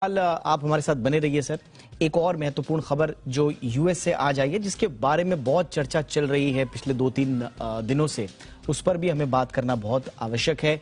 आप हमारे साथ बने रहिए सर। एक और महत्वपूर्ण खबर जो यूएस से आज आई है, जिसके बारे में बहुत चर्चा चल रही है पिछले 2-3 दिनों से, उस पर भी हमें बात करना बहुत आवश्यक है।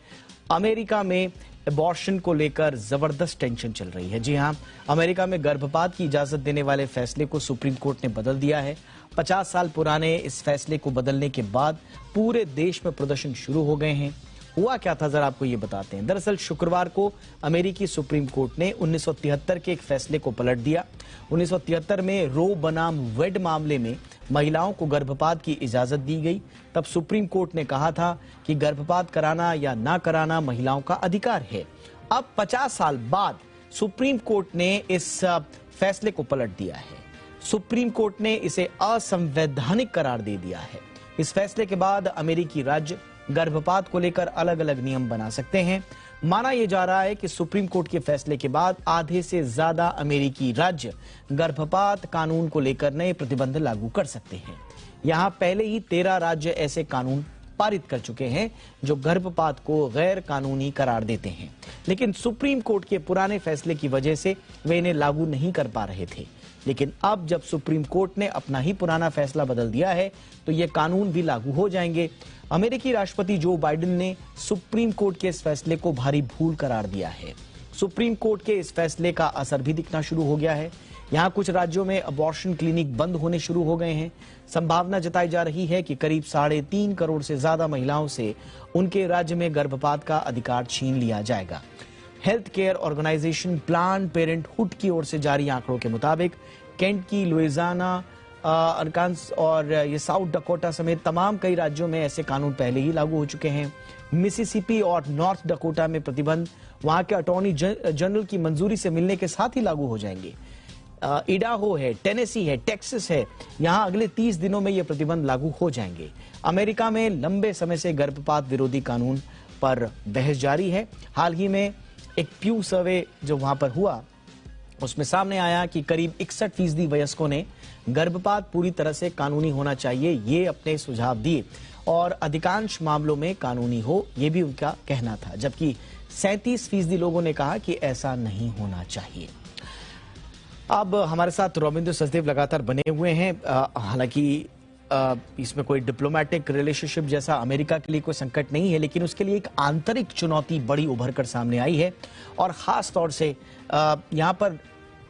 अमेरिका में अबॉर्शन को लेकर जबरदस्त टेंशन चल रही है। जी हां, अमेरिका में गर्भपात की इजाजत देने वाले फैसले को सुप्रीम कोर्ट ने बदल दिया है। 50 साल पुराने इस फैसले को बदलने के बाद पूरे देश में प्रदर्शन शुरू हो गए हैं। हुआ क्या था, जरा आपको ये बताते हैं। दरअसल शुक्रवार को अमेरिकी सुप्रीम कोर्ट ने 1973 के एक फैसले को पलट दिया। 1973 में रो बनाम वेड मामले में महिलाओं को गर्भपात की इजाजत दी गई। तब सुप्रीम कोर्ट ने कहा था कि गर्भपात कराना या ना कराना महिलाओं का अधिकार है। अब 50 साल बाद सुप्रीम कोर्ट ने इस फैसले को पलट दिया है। सुप्रीम कोर्ट ने इसे असंवैधानिक करार दे दिया है। इस फैसले के बाद अमेरिकी राज्य गर्भपात को लेकर अलग अलग नियम बना सकते हैं। माना यह जा रहा है कि सुप्रीम कोर्ट के फैसले के बाद आधे से ज्यादा अमेरिकी राज्य गर्भपात कानून को लेकर नए प्रतिबंध लागू कर सकते हैं। यहां पहले ही 13 राज्य ऐसे कानून पारित कर चुके हैं जो गर्भपात को गैर कानूनी करार देते हैं, लेकिन सुप्रीम कोर्ट के पुराने फैसले की वजह से वे इन्हें लागू नहीं कर पा रहे थे। लेकिन अब जब सुप्रीम कोर्ट ने अपना ही पुराना फैसला बदल दिया है तो ये कानून भी लागू हो जाएंगे। अमेरिकी राष्ट्रपति जो बाइडेन ने सुप्रीम कोर्ट के इस फैसले को भारी भूल करार दिया है। सुप्रीम कोर्ट के इस फैसले का असर भी दिखना शुरू हो गया है। यहां कुछ राज्यों में अबॉर्शन क्लिनिक बंद होने शुरू हो गए हैं। संभावना जताई जा रही है कि करीब 3.5 करोड़ से ज्यादा महिलाओं से उनके राज्य में गर्भपात का अधिकार छीन लिया जाएगा। Health care organisation plan parenthood की ओर से जारी आंकड़ों के मुताबिक केंट की, लुइजियाना, अरकान्स और ये साउथ डकोटा समेत तमाम कई राज्यों में ऐसे कानून पहले ही लागू हो चुके हैं। मिसिसिपी और नॉर्थ डकोटा में प्रतिबंध वहां के अटॉर्नी जनरल की मंजूरी से मिलने के साथ ही लागू हो जाएंगे। इडाहो है, टेनेसी है, टेक्सास है, यहां अगले 30 दिनों में ये प्रतिबंध लागू हो जाएंगे। अमेरिका में लंबे समय से गर्भपात विरोधी कानून पर बहस जारी है। हाल ही में एक प्यू सर्वे जो वहां पर हुआ, उसमें सामने आया कि करीब 61% वयस्कों ने गर्भपात पूरी तरह से कानूनी होना चाहिए, ये अपने सुझाव दिए और अधिकांश मामलों में कानूनी हो, ये भी उनका कहना था, जबकि 37% लोगों ने कहा कि ऐसा नहीं होना चाहिए। अब हमारे साथ रविंद्र सचदेव लगातार बने हुए हैं। हालांकि इसमें कोई डिप्लोमेटिक रिलेशनशिप जैसा अमेरिका के लिए कोई संकट नहीं है, लेकिन उसके लिए एक आंतरिक चुनौती बड़ी उभर कर सामने आई है और खास तौर से यहां पर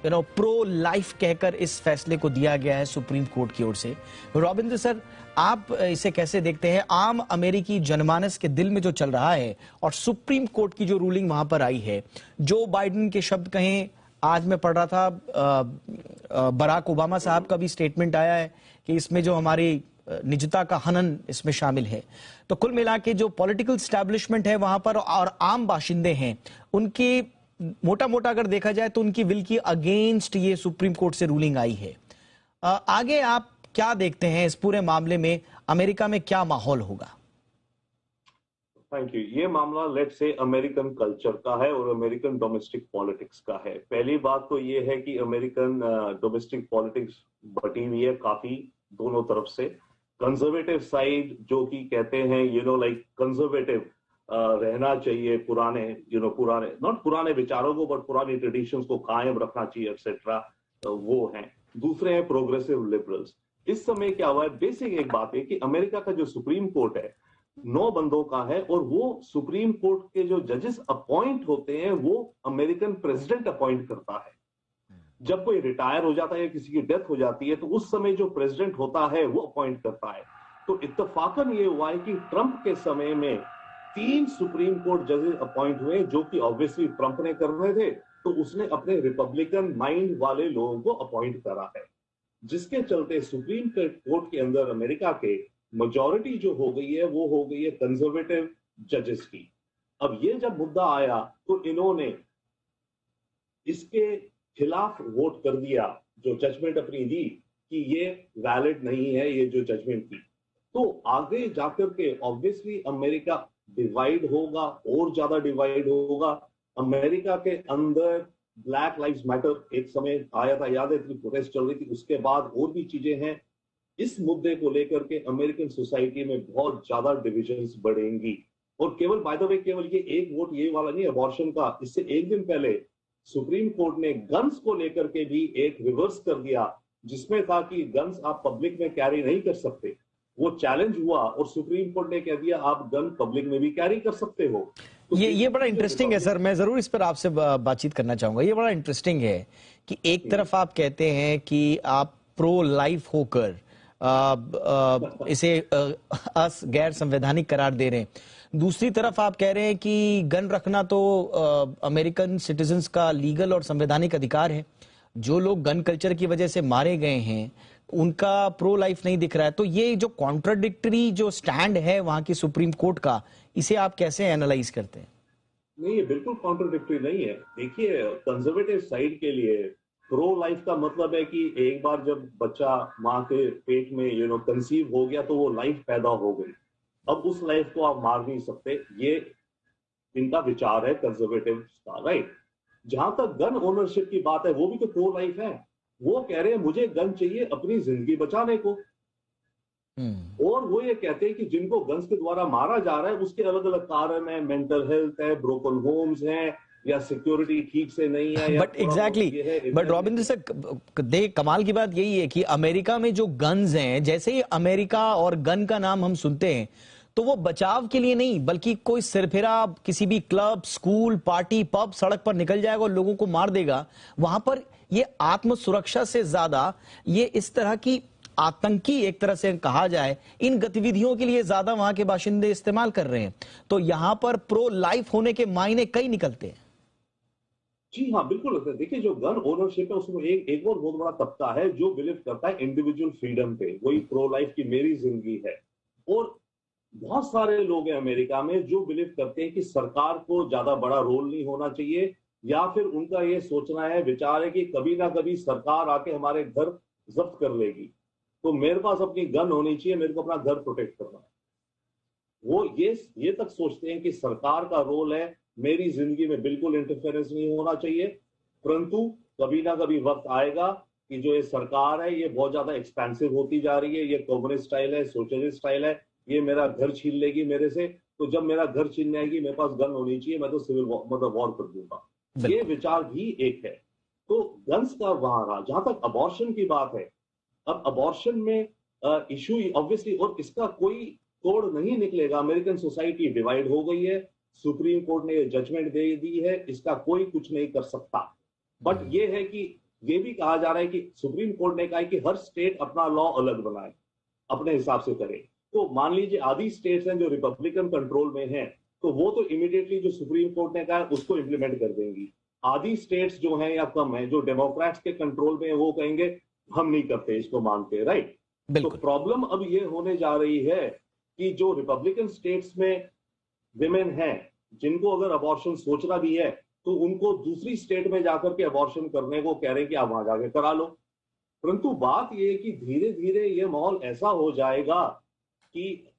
प्रो लाइफ कहकर इस फैसले को दिया गया है सुप्रीम कोर्ट की ओर से। रविंद्र सर, आप इसे कैसे देखते हैं? आम अमेरिकी जनमानस के दिल में जो चल रहा है और सुप्रीम कोर्ट की जो रूलिंग वहां पर आई है, जो बाइडेन के शब्द कहें, आज मैं पढ़ रहा था बराक ओबामा साहब का भी स्टेटमेंट आया है कि इसमें जो हमारी निजता का हनन इसमें शामिल है। तो कुल मिला के जो पॉलिटिकल स्टैब्लिशमेंट है वहां पर और आम बाशिंदे हैं, उनकी मोटा मोटा अगर देखा जाए तो उनकी विल की अगेंस्ट ये सुप्रीम कोर्ट से रूलिंग आई है। आगे आप क्या देखते हैं इस पूरे मामले में? अमेरिका में क्या माहौल होगा? Thank you. ये मामला लेट्स से अमेरिकन कल्चर का है और अमेरिकन डोमेस्टिक पॉलिटिक्स का है। पहली बात तो ये है कि अमेरिकन डोमेस्टिक पॉलिटिक्स बटी हुई है काफी दोनों तरफ से। कंजर्वेटिव साइड जो कि कहते हैं लाइक कंजर्वेटिव रहना चाहिए, पुराने नॉट पुराने विचारों को बट पुरानी ट्रेडिशंस को कायम रखना चाहिए एक्सेट्रा, वो हैं। दूसरे हैं प्रोग्रेसिव लिबरल्स। इस समय क्या हुआ है, बेसिक एक बात है कि अमेरिका का जो सुप्रीम कोर्ट है 9 बंदों का है और वो सुप्रीम कोर्ट के जो जजेस अपॉइंट होते हैं वो अमेरिकन प्रेसिडेंट अपॉइंट करता है। जब कोई रिटायर हो जाता है या किसी की डेथ हो जाती है तो उस समय जो प्रेसिडेंट होता है वो अपॉइंट करता है। तो इत्तेफाकन ये हुआ है कि ट्रंप के समय में 3 सुप्रीम कोर्ट जजेस अपॉइंट हुए, जो कि ऑब्वियसली ट्रंप ने कर रहे थे, तो उसने अपने रिपब्लिकन माइंड वाले लोगों को अपॉइंट करा है, जिसके चलते सुप्रीम कोर्ट के अंदर अमेरिका के मेजॉरिटी जो हो गई है वो हो गई है कंजर्वेटिव जजेस की। अब ये जब मुद्दा आया तो इन्होंने इसके खिलाफ वोट कर दिया, जो जजमेंट अपनी दी कि ये वैलिड नहीं है ये जो जजमेंट थी। तो आगे जाकर के ऑब्वियसली अमेरिका डिवाइड होगा और ज्यादा डिवाइड होगा। अमेरिका के अंदर ब्लैक लाइव्स मैटर एक समय आया था, याद है, इतनी प्रोटेस्ट चल रही थी, उसके बाद और भी चीजें हैं। इस मुद्दे को लेकर के अमेरिकन सोसाइटी में बहुत ज्यादा डिविजन्स बढ़ेंगी। और केवल बाय द वे केवल ये एक वोट ये वाला नहीं, अबॉर्शन का, इससे एक दिन पहले सुप्रीम कोर्ट ने गन्स को लेकर के भी एक रिवर्स कर दिया, जिसमें था कि गन्स आप पब्लिक में कैरी नहीं कर सकते। वो चैलेंज हुआ और सुप्रीम कोर्ट ने कह दिया आप गन पब्लिक में भी कैरी कर सकते हो। तो ये बड़ा इंटरेस्टिंग है सर, मैं जरूर इस पर आपसे बातचीत करना चाहूंगा। ये बड़ा इंटरेस्टिंग है कि एक तरफ आप कहते हैं कि आप प्रो लाइफ होकर इसे गैर संवैधानिक करार दे रहे हैं, दूसरी तरफ आप कह रहे हैं कि गन रखना तो अमेरिकन सिटीजन्स का लीगल और संवैधानिक अधिकार है। जो लोग गन कल्चर की वजह से मारे गए हैं उनका प्रो लाइफ नहीं दिख रहा है। तो ये जो कॉन्ट्राडिक्टरी जो स्टैंड है वहां की सुप्रीम कोर्ट का, इसे आप कैसे एनालाइज करते हैं? नहीं, ये बिल्कुल कॉन्ट्राडिक्टरी नहीं है। देखिए, कंजर्वेटिव साइड के लिए प्रो लाइफ का मतलब है कि एक बार जब बच्चा माँ के पेट में कंसीव हो गया तो वो लाइफ पैदा हो गई, अब उस लाइफ को आप मार नहीं सकते। ये इनका विचार है कंजर्वेटिव का, राइट। जहां तक गन ओनरशिप की बात है, वो भी तो प्रो लाइफ है। वो कह रहे हैं मुझे गन चाहिए अपनी जिंदगी बचाने को, और वो ये कहते हैं कि जिनको गन्स के द्वारा मारा जा रहा है उसके अलग अलग कारण है, मेंटल हेल्थ है, ब्रोकन होम्स हैं, या सिक्योरिटी ठीक से नहीं है। But exactly, but robin sir, कमाल की बात यही है कि अमेरिका में जो गन्स हैं, जैसे ही अमेरिका और गन का नाम हम सुनते हैं तो वो बचाव के लिए नहीं, बल्कि कोई सिरफिरा किसी भी क्लब, स्कूल, पार्टी, पब, सड़क पर निकल जाएगा और लोगों को मार देगा। वहां पर ये आत्म सुरक्षा से ज्यादा ये इस तरह की आतंकी, एक तरह से कहा जाए, इन गतिविधियों के लिए ज्यादा वहां के बाशिंदे इस्तेमाल कर रहे हैं। तो यहां पर प्रो लाइफ होने के मायने कई निकलते हैं। जी हाँ, बिल्कुल। देखिए, जो गन ओनरशिप है उसमें एक और बहुत बड़ा तबका है जो बिलीव करता है इंडिविजुअल फ्रीडम पे, वही प्रो लाइफ की मेरी जिंदगी है। और बहुत सारे लोग हैं अमेरिका में जो बिलीव करते हैं कि सरकार को ज्यादा बड़ा रोल नहीं होना चाहिए, या फिर उनका ये सोचना है, विचार है कि कभी ना कभी सरकार आके हमारे घर जब्त कर लेगी, तो मेरे पास अपनी गन होनी चाहिए, मेरे को अपना घर प्रोटेक्ट करना है। वो ये तक सोचते हैं कि सरकार का रोल है, मेरी जिंदगी में बिल्कुल इंटरफेरेंस नहीं होना चाहिए। परंतु कभी ना कभी वक्त आएगा कि जो ये सरकार है ये बहुत ज्यादा एक्सपेंसिव होती जा रही है, ये कम्युनिस्ट स्टाइल है, सोशलिस्ट स्टाइल है, ये मेरा घर छीन लेगी मेरे से। तो जब मेरा घर छीन आएगी, मेरे पास गन होनी चाहिए, मैं तो सिविल वॉर कर दूंगा। ये विचार भी एक है। तो गन्स का वहां रहा। जहां तक अबॉर्शन की बात है, अब अबॉर्शन में इशू ऑब्वियसली, और इसका कोई तोड़ नहीं निकलेगा। अमेरिकन सोसाइटी डिवाइड हो गई है, सुप्रीम कोर्ट ने जजमेंट दे दी है, इसका कोई कुछ नहीं कर सकता। बट ये है कि ये भी कहा जा रहा है कि सुप्रीम कोर्ट ने कहा है कि हर स्टेट अपना लॉ अलग बनाए, अपने हिसाब से करे। तो मान लीजिए आधी स्टेट्स हैं जो रिपब्लिकन कंट्रोल में हैं, तो वो तो इमीडिएटली जो सुप्रीम कोर्ट ने कहा है उसको इंप्लीमेंट कर देंगी। आधी स्टेट्स जो हैं या कम हैं जो डेमोक्रेट्स के कंट्रोल में है, वो कहेंगे हम नहीं करते, इसको मानते, राइट। तो प्रॉब्लम अब ये होने जा रही है कि जो रिपब्लिकन स्टेट्स में विमेन हैं, जिनको अगर अबॉर्शन सोचना भी है, तो उनको दूसरी स्टेट में जाकर के अबॉर्शन करने को कह रहे हैं कि आप वहां जाके करा लो। परंतु बात यह है कि धीरे धीरे ये माहौल ऐसा हो जाएगा कि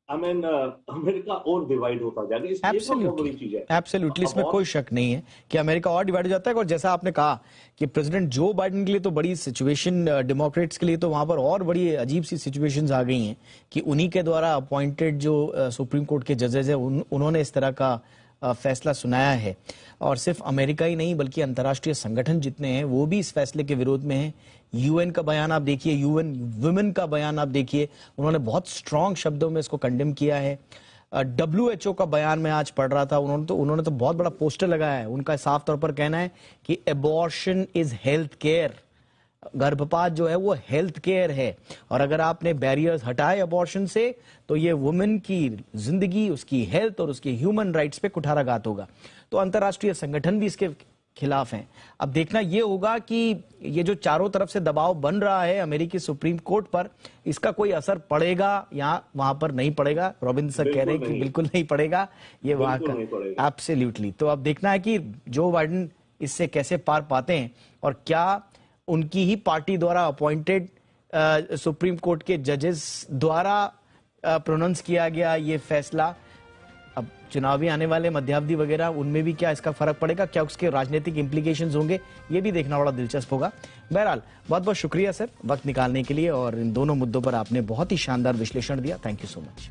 अमेरिका और डिवाइड होता जाएगा। एब्सोल्युटली, इसमें कोई शक नहीं है कि अमेरिका और डिवाइड हो जाता है। और जैसा आपने कहा कि प्रेसिडेंट जो बाइडेन के लिए तो बड़ी सिचुएशन, डेमोक्रेट्स के लिए तो वहां पर और बड़ी अजीब सी सिचुएशंस आ गई हैं कि उन्हीं के द्वारा अपॉइंटेड जो सुप्रीम कोर्ट के जजेस हैं उन्होंने इस तरह का फैसला सुनाया है। और सिर्फ अमेरिका ही नहीं बल्कि अंतर्राष्ट्रीय संगठन जितने हैं वो भी इस फैसले के विरोध में हैं। यूएन का बयान आप देखिए, यूएन वुमेन का बयान आप देखिए, उन्होंने बहुत स्ट्रांग शब्दों में इसको कंडेम किया है। WHO का बयान मैं आज पढ़ रहा था, उन्होंने तो बहुत बड़ा पोस्टर लगाया है। उनका साफ तौर पर कहना है कि एबॉर्शन इज हेल्थ केयर, गर्भपात जो है वो हेल्थ केयर है, और अगर आपने बैरियर्स हटाए अबॉर्शन से तो ये वुमेन की जिंदगी, उसकी हेल्थ और उसके ह्यूमन राइट्स पे कुठाराघात होगा। तो अंतर्राष्ट्रीय संगठन भी इसके खिलाफ हैं। अब देखना ये होगा कि ये जो चारों तरफ से दबाव बन रहा है अमेरिकी सुप्रीम कोर्ट पर, इसका कोई असर पड़ेगा या वहां पर नहीं पड़ेगा। रॉबिन सर कह रहे हैं कि बिल्कुल नहीं पड़ेगा, ये वहां का एब्सोल्युटली। तो अब देखना है कि जो बाइडेन इससे कैसे पार पाते हैं, और क्या उनकी ही पार्टी द्वारा अपॉइंटेड सुप्रीम कोर्ट के जजेस द्वारा प्रोनाउंस किया गया ये फैसला, अब चुनावी आने वाले मध्यावधि वगैरह उनमें भी क्या इसका फर्क पड़ेगा, क्या उसके राजनीतिक इंप्लीकेशंस होंगे, ये भी देखना बड़ा दिलचस्प होगा। बहरहाल बहुत बहुत शुक्रिया सर वक्त निकालने के लिए, और इन दोनों मुद्दों पर आपने बहुत ही शानदार विश्लेषण दिया। Thank you so much.